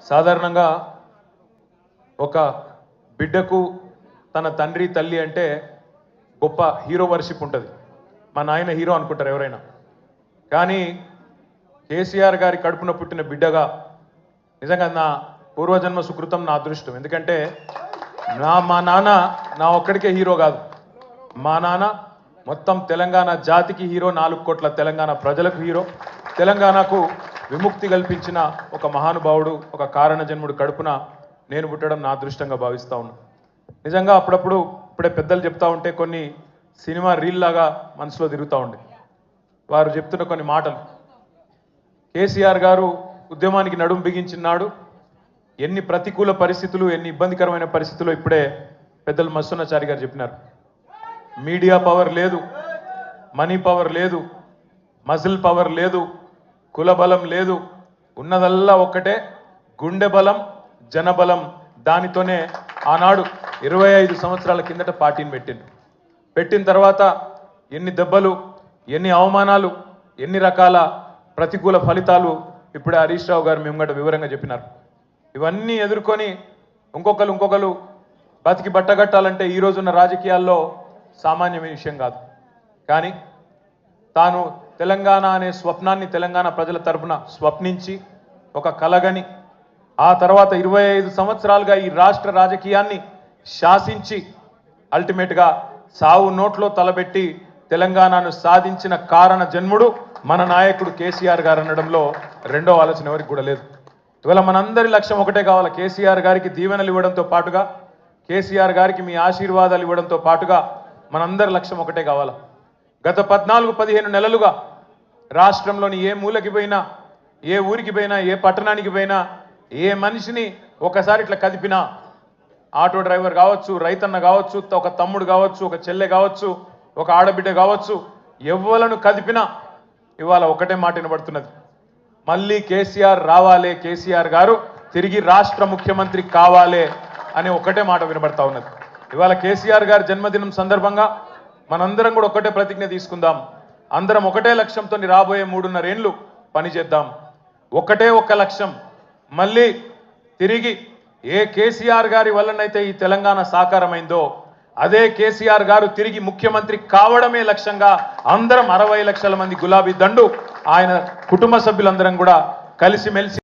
సాధారణంగా ఒక బిడ్డకు తన తండ్రి తల్లి అంటే గొప్ప హీరో వర్షిప్ ఉంటుంది. మా నాయన హీరో అనుకుంటారు ఎవరైనా. కానీ కేసీఆర్ గారి కడుపున పుట్టిన బిడ్డగా నిజంగా నా పూర్వజన్మ సుకృతం, నా అదృష్టం. ఎందుకంటే మా నాన్న నా ఒక్కడికే హీరో కాదు. మా నాన్న మొత్తం తెలంగాణ జాతికి హీరో, 4 కోట్ల తెలంగాణ ప్రజలకు హీరో. తెలంగాణకు విముక్తి కల్పించిన ఒక మహానుభావుడు, ఒక కారణ జన్ముడు కడుపున నేను పుట్టడం నా అదృష్టంగా భావిస్తూ ఉన్నాను. నిజంగా అప్పుడప్పుడు ఇప్పుడే పెద్దలు చెప్తా ఉంటే కొన్ని సినిమా రీల్ లాగా మనసులో తిరుగుతూ ఉండే. వారు చెప్తున్న కొన్ని మాటలు. కేసీఆర్ గారు ఉద్యమానికి నడుం బిగించినాడు. ఎన్ని ప్రతికూల పరిస్థితులు, ఎన్ని ఇబ్బందికరమైన పరిస్థితులు ఇప్పుడే పెద్దలు మస్సున్నాచారి గారు చెప్పినారు. మీడియా పవర్ లేదు, మనీ పవర్ లేదు, మజిల్ పవర్ లేదు, కుల బలం లేదు, ఉన్నదల్లా ఒక్కటే గుండె బలం, జనబలం. దానితోనే ఆనాడు 25 సంవత్సరాల కిందట పార్టీని పెట్టిన తర్వాత ఎన్ని దెబ్బలు, ఎన్ని అవమానాలు, ఎన్ని రకాల ప్రతికూల ఫలితాలు ఇప్పుడే హరీష్ రావు గారు మేము వివరంగా చెప్పినారు. ఇవన్నీ ఎదుర్కొని ఇంకొకరు బతికి బట్టగట్టాలంటే ఈ రోజున్న రాజకీయాల్లో సామాన్యమైన విషయం కాదు. కానీ తాను తెలంగాణ అనే స్వప్నాన్ని తెలంగాణ ప్రజల తరపున స్వప్నించి ఒక కలగని ఆ తర్వాత 25 సంవత్సరాలుగా ఈ రాష్ట్ర రాజకీయాన్ని శాసించి అల్టిమేట్గా సావు నోట్లో తలబెట్టి తెలంగాణను సాధించిన కారణ జన్ముడు మన నాయకుడు కేసీఆర్ గారు అనడంలో రెండో ఆలోచన ఎవరికి కూడా లేదు. ఇవాళ మనందరి లక్ష్యం ఒకటే కావాలి. కేసీఆర్ గారికి దీవెనలు ఇవ్వడంతో పాటుగా, కేసీఆర్ గారికి మీ ఆశీర్వాదాలు ఇవ్వడంతో పాటుగా మనందరి లక్ష్యం ఒకటే కావాలి. గత 14-15 నెలలుగా రాష్ట్రంలోని ఏ మూలకి పోయినా, ఏ ఊరికి పోయినా, ఏ పట్టణానికి పోయినా, ఏ మనిషిని ఒకసారి ఇట్లా కదిపినా, ఆటో డ్రైవర్ కావచ్చు, రైతన్న కావచ్చు, ఒక తమ్ముడు కావచ్చు, ఒక చెల్లె కావచ్చు, ఒక ఆడబిడ్డ కావచ్చు, ఎవ్వలను కదిపినా ఇవాళ ఒకటే మాట వినబడుతున్నది. మళ్ళీ కేసీఆర్ రావాలే, కేసీఆర్ గారు తిరిగి రాష్ట్ర ముఖ్యమంత్రి కావాలే అనే ఒకటే మాట వినబడతా ఉన్నది. ఇవాళ కేసీఆర్ గారి జన్మదినం సందర్భంగా మనందరం కూడా ఒకటే ప్రతిజ్ఞ తీసుకుందాం. అందరం ఒకటే లక్ష్యంతో రాబోయే 3.5 ఏళ్ళు పనిచేద్దాం. ఒకటే ఒక లక్ష్యం, మళ్ళీ తిరిగి ఏ కేసీఆర్ గారి వల్లనైతే ఈ తెలంగాణ సాకారమైందో అదే కేసీఆర్ గారు తిరిగి ముఖ్యమంత్రి కావడమే లక్ష్యంగా అందరం 60 లక్షల మంది గులాబీ దండు ఆయన కుటుంబ సభ్యులందరం కూడా కలిసిమెలిసి